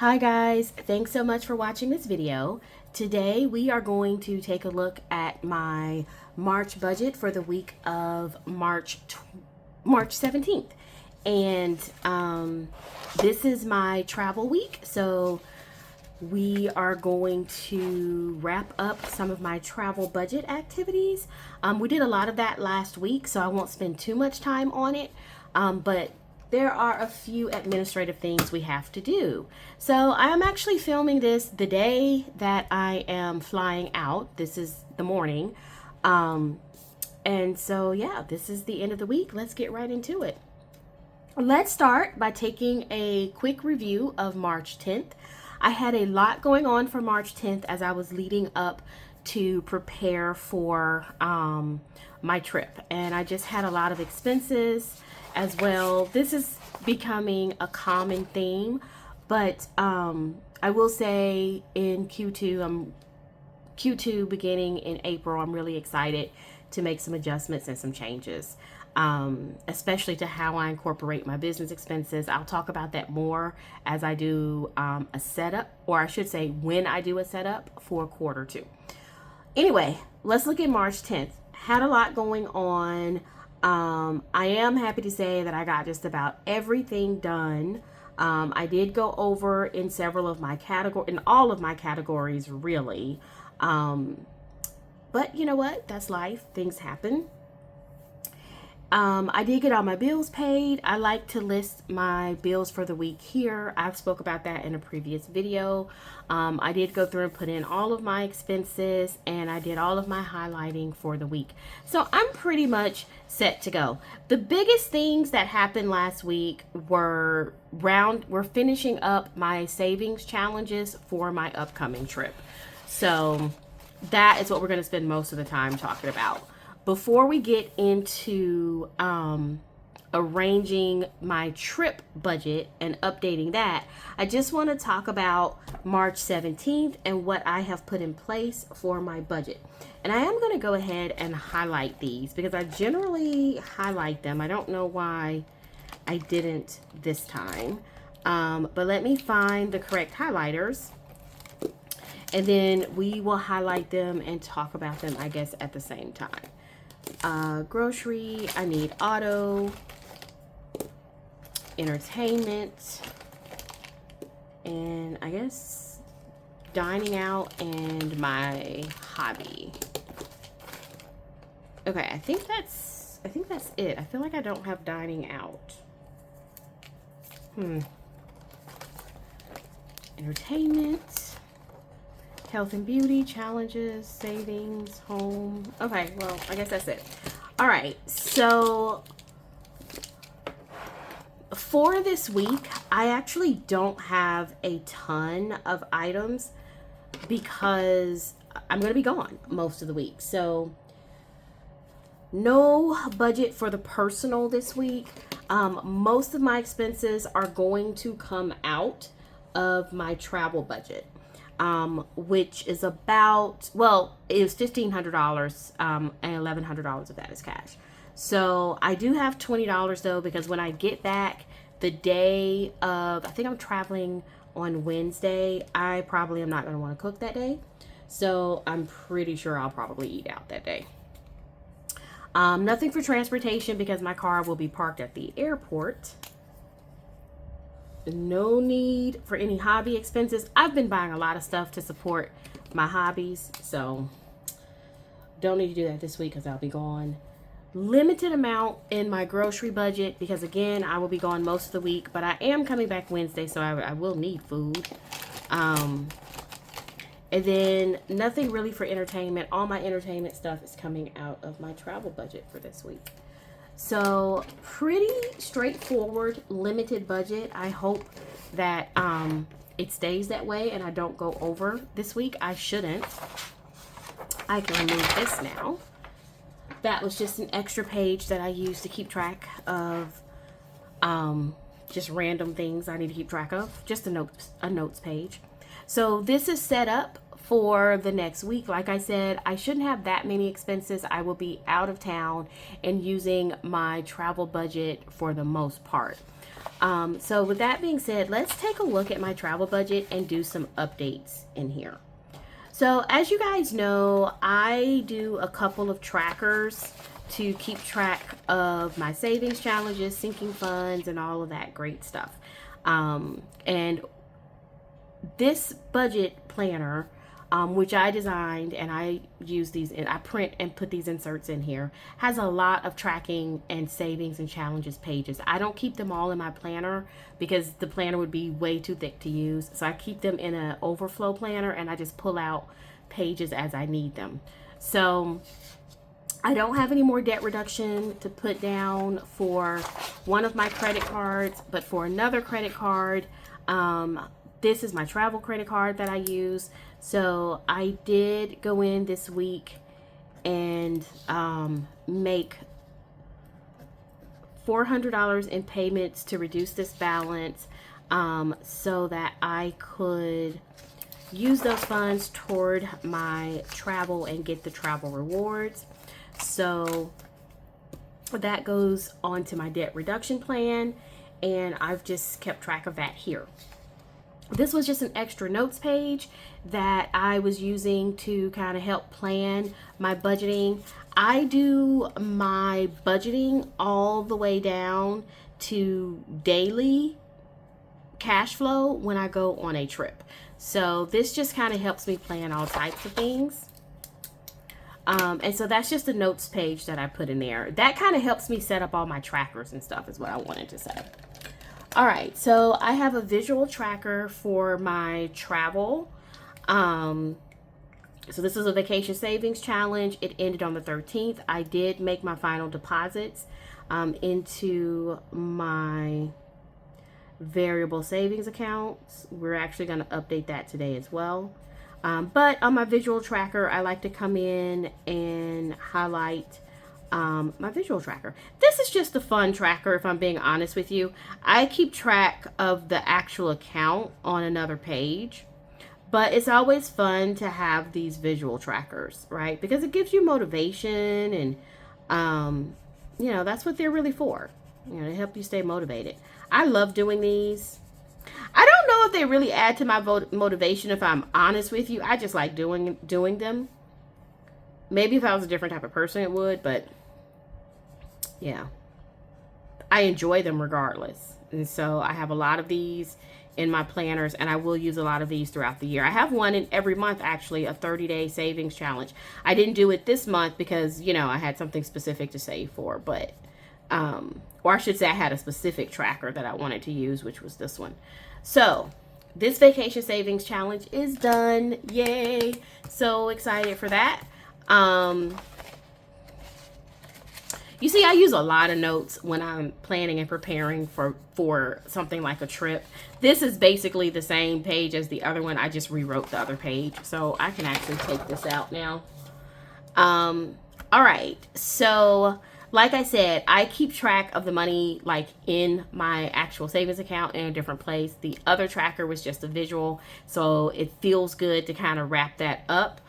Hi guys, thanks so much for watching this video. Today we are going to take a look at my March budget for the week of March 17th. And this is my travel week, so we are going to wrap up some of my travel budget activities. We did a lot of that last week, so I won't spend too much time on it, but there are a few administrative things we have to do. So I am actually filming this the day that I am flying out. This is the morning. And so yeah, this is the end of the week. Let's get right into it. Let's start by taking a quick review of March 10th. I had a lot going on for March 10th as I was leading up to prepare for my trip. And I just had a lot of expenses as well. This is becoming a common theme, but I will say in Q2 beginning in April, I'm really excited to make some adjustments and some changes, especially to how I incorporate my business expenses. I'll talk about that more as I do a setup, or I should say when I do a setup for quarter two. Anyway, let's look at March 10th. Had a lot going on. I am happy to say that I got just about everything done. I did go over in several of my in all of my categories really. But you know what? That's life. Things happen. I did get all my bills paid. I like to list my bills for the week here. I've spoke about that in a previous video. I did go through and put in all of my expenses, and I did all of my highlighting for the week. So I'm pretty much set to go. The biggest things that happened last week were finishing up my savings challenges for my upcoming trip. So that is what we're going to spend most of the time talking about. Before we get into arranging my trip budget and updating that, I just want to talk about March 17th and what I have put in place for my budget. And I am going to go ahead and highlight these because I generally highlight them. I don't know why I didn't this time. But let me find the correct highlighters, and then we will highlight them and talk about them, I guess, at the same time. Grocery, I need auto, entertainment, and I guess dining out and my hobby. Okay, I think that's it. I feel like I don't have dining out. Entertainment, health and beauty, challenges, savings, home. Okay, well, I guess that's it. All right, so for this week, I actually don't have a ton of items because I'm going to be gone most of the week. So no budget for the personal this week. Most of my expenses are going to come out of my travel budget. Which is about, well, it was $1,500, and $1,100 of that is cash. So I do have $20 though, because when I get back the day of, I think I'm traveling on Wednesday, I probably am not going to want to cook that day. So I'm pretty sure I'll probably eat out that day. Nothing for transportation because my car will be parked at the airport. No need for any hobby expenses. I've been buying a lot of stuff to support my hobbies, so don't need to do that this week because I'll be gone. Limited amount in my grocery budget because, again, I will be gone most of the week, but I am coming back Wednesday, so I will need food. And then nothing really for entertainment. All my entertainment stuff is coming out of my travel budget for this week. So pretty straightforward, limited budget. I hope that it stays that way and I don't go over this week. I shouldn't. I can remove this now. That was just an extra page that I use to keep track of just random things I need to keep track of. Just a notes page. So this is set up for the next week. Like I said, I shouldn't have that many expenses. I will be out of town and using my travel budget for the most part. So with that being said, let's take a look at my travel budget and do some updates in here. So as you guys know, I do a couple of trackers to keep track of my savings challenges, sinking funds, and all of that great stuff. And this budget planner, which I designed, and I use these, and I print and put these inserts in here, has a lot of tracking and savings and challenges pages. I don't keep them all in my planner because the planner would be way too thick to use. So I keep them in an overflow planner, and I just pull out pages as I need them. So I don't have any more debt reduction to put down for one of my credit cards, but for another credit card, this is my travel credit card that I use. So I did go in this week and make $400 in payments to reduce this balance, so that I could use those funds toward my travel and get the travel rewards. So that goes on to my debt reduction plan, and I've just kept track of that here. This was just an extra notes page that I was using to kind of help plan my budgeting. I do my budgeting all the way down to daily cash flow when I go on a trip. So this just kind of helps me plan all types of things. And so that's just a notes page that I put in there. That kind of helps me set up all my trackers and stuff is what I wanted to say. All right, so I have a visual tracker for my travel. So this is a vacation savings challenge. It ended on the 13th. I did make my final deposits into my variable savings accounts. We're actually going to update that today as well. But on my visual tracker, I like to come in and highlight my visual tracker. This is just a fun tracker, if I'm being honest with you. I keep track of the actual account on another page, but it's always fun to have these visual trackers, right? Because it gives you motivation, and you know, that's what they're really for, you know, to help you stay motivated. I love doing these. I don't know if they really add to my motivation, if I'm honest with you. I just like doing them. Maybe if I was a different type of person it would, but yeah, I enjoy them regardless. And so I have a lot of these in my planners, and I will use a lot of these throughout the year. I have one in every month, actually, a 30-day savings challenge. I didn't do it this month because, you know, I had something specific to save for, but or I should say I had a specific tracker that I wanted to use, which was this one. So this vacation savings challenge is done. Yay. So excited for that. You see, I use a lot of notes when I'm planning and preparing for something like a trip. This is basically the same page as the other one. I just rewrote the other page, so I can actually take this out now. All right, so like I said, I keep track of the money like in my actual savings account in a different place. The other tracker was just a visual, so it feels good to kind of wrap that up.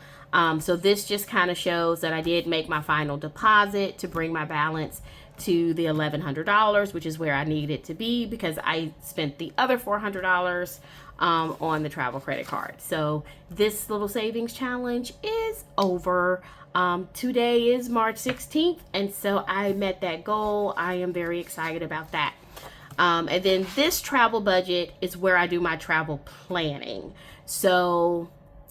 So this just kind of shows that I did make my final deposit to bring my balance to the $1,100, which is where I needed it to be because I spent the other $400 on the travel credit card. So this little savings challenge is over. Today is March 16th, and so I met that goal. I am very excited about that. And then this travel budget is where I do my travel planning. So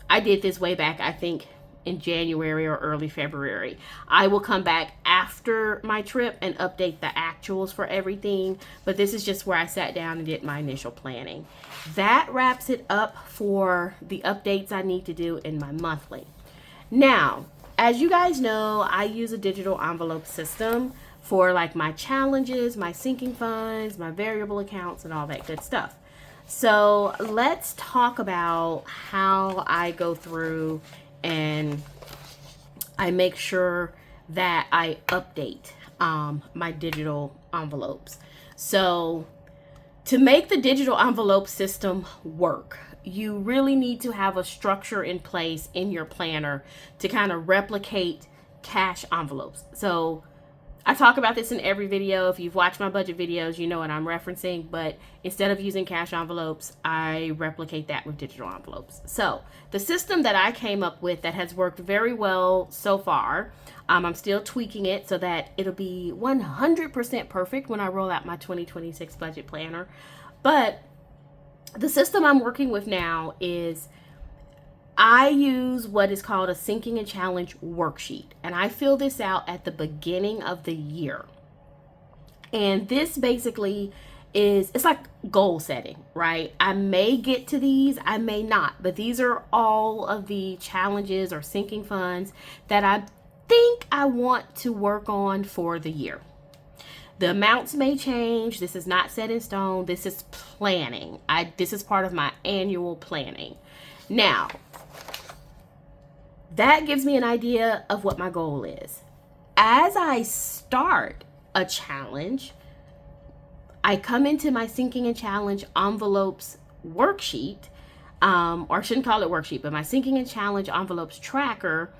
I did this way back, I think, in January or early February. I will come back after my trip and update the actuals for everything, but this is just where I sat down and did my initial planning. That wraps it up for the updates I need to do in my monthly. Now, as you guys know, I use a digital envelope system for like my challenges, my sinking funds, my variable accounts, and all that good stuff. So let's talk about how I go through and I make sure that I update my digital envelopes. So to make the digital envelope system work, you really need to have a structure in place in your planner to kind of replicate cash envelopes. So I talk about this in every video. If you've watched my budget videos, you know what I'm referencing, but instead of using cash envelopes, I replicate that with digital envelopes. So the system that I came up with that has worked very well so far, I'm still tweaking it so that it'll be 100% perfect when I roll out my 2026 budget planner. But the system I'm working with now is I use what is called a sinking and challenge worksheet, and I fill this out at the beginning of the year. And this basically it's like goal setting, right? I may get to these, I may not, but these are all of the challenges or sinking funds that I think I want to work on for the year. The amounts may change. This is not set in stone. This is planning. This is part of my annual planning. Now, that gives me an idea of what my goal is. As I start a challenge, I come into my sinking and challenge envelopes worksheet, or I shouldn't call it worksheet, but my sinking and challenge envelopes tracker,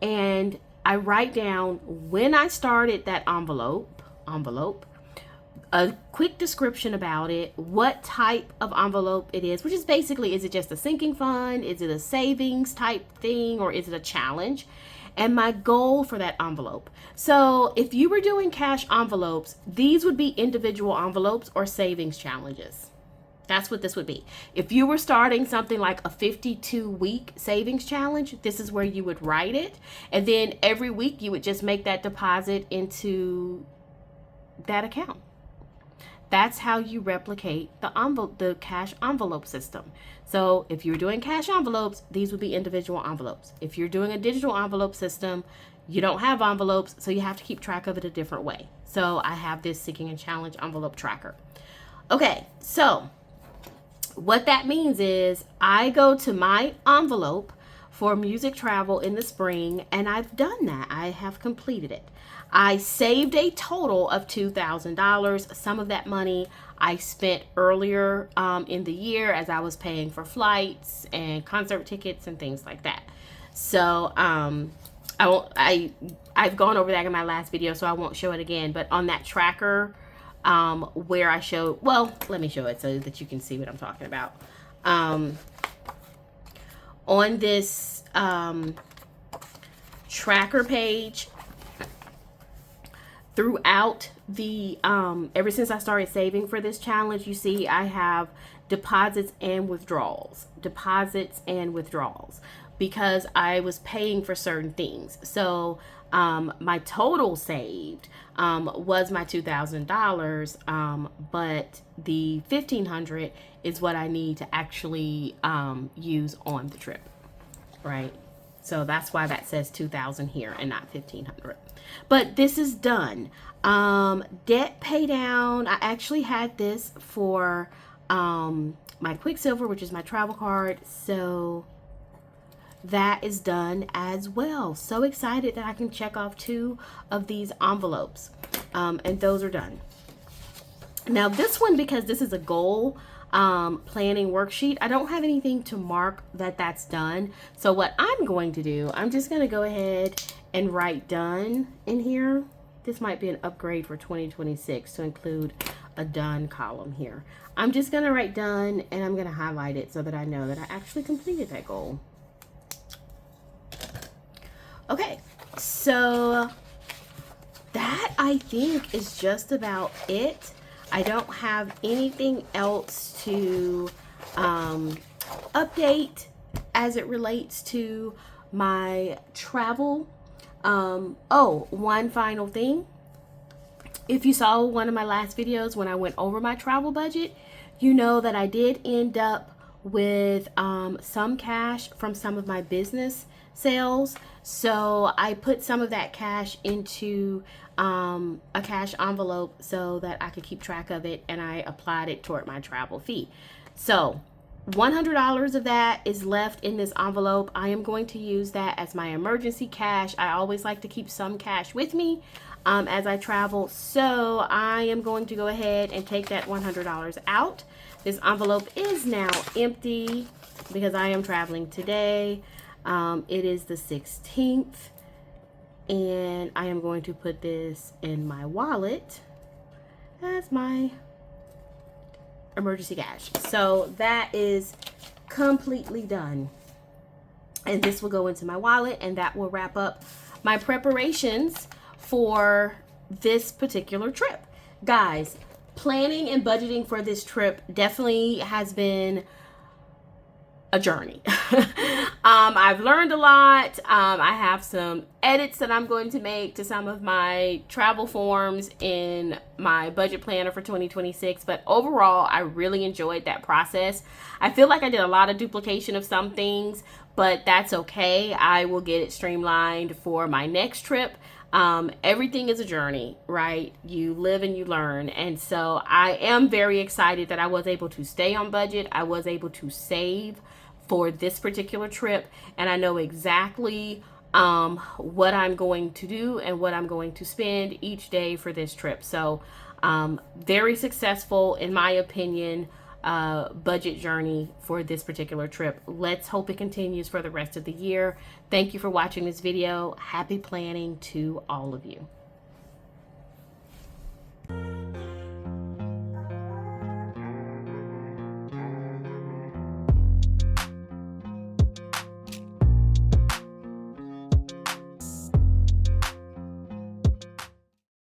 and I write down when I started that envelope, a quick description about it, what type of envelope it is, which is basically, is it just a sinking fund? Is it a savings type thing? Or is it a challenge? And my goal for that envelope. So if you were doing cash envelopes, these would be individual envelopes or savings challenges. That's what this would be. If you were starting something like a 52-week savings challenge, this is where you would write it. And then every week you would just make that deposit into that account. That's how you replicate the cash envelope system. So if you're doing cash envelopes, these would be individual envelopes. If you're doing a digital envelope system, you don't have envelopes, so you have to keep track of it a different way. So I have this sinking and challenge envelope tracker. Okay, so what that means is I go to my envelope for music travel in the spring, and I've done that. I have completed it. I saved a total of $2,000. Some of that money I spent earlier in the year as I was paying for flights and concert tickets and things like that. So I've gone over that in my last video, so I won't show it again. But on that tracker where I show, well, let me show it so that you can see what I'm talking about. On this tracker page, throughout the ever since I started saving for this challenge, you see I have deposits and withdrawals, because I was paying for certain things. So my total saved was my $2,000, but the $1,500 is what I need to actually use on the trip, right? So that's why that says 2,000 here and not 1,500. But this is done. Debt pay down. I actually had this for my Quicksilver, which is my travel card. So that is done as well. So excited that I can check off 2 of these envelopes. And those are done. Now this one, because this is a goal planning worksheet, I don't have anything to mark that that's done. So what I'm going to do, I'm just going to go ahead and write done in here. This might be an upgrade for 2026 to include a done column here. I'm just going to write done, and I'm going to highlight it so that I know that I actually completed that goal. Okay, so that I think is just about it. I don't have anything else to update as it relates to my travel. Oh, one final thing. If you saw one of my last videos when I went over my travel budget, you know that I did end up with some cash from some of my business sales. So I put some of that cash into a cash envelope so that I could keep track of it, and I applied it toward my travel fee. So $100 of that is left in this envelope. I am going to use that as my emergency cash. I always like to keep some cash with me as I travel. So I am going to go ahead and take that $100 out. This envelope is now empty. because I am traveling today. It is the 16th, and I am going to put this in my wallet as my emergency cash. So that is completely done. And this will go into my wallet, and that will wrap up my preparations for this particular trip. Guys, planning and budgeting for this trip definitely has been a journey. I've learned a lot. I have some edits that I'm going to make to some of my travel forms in my budget planner for 2026. But overall, I really enjoyed that process. I feel like I did a lot of duplication of some things, but that's okay. I will get it streamlined for my next trip. Everything is a journey, right? You live and you learn. And so I am very excited that I was able to stay on budget. I was able to save for this particular trip, and I know exactly what I'm going to do and what I'm going to spend each day for this trip. So very successful, in my opinion, budget journey for this particular trip. Let's hope it continues for the rest of the year. Thank you for watching this video. Happy planning to all of you.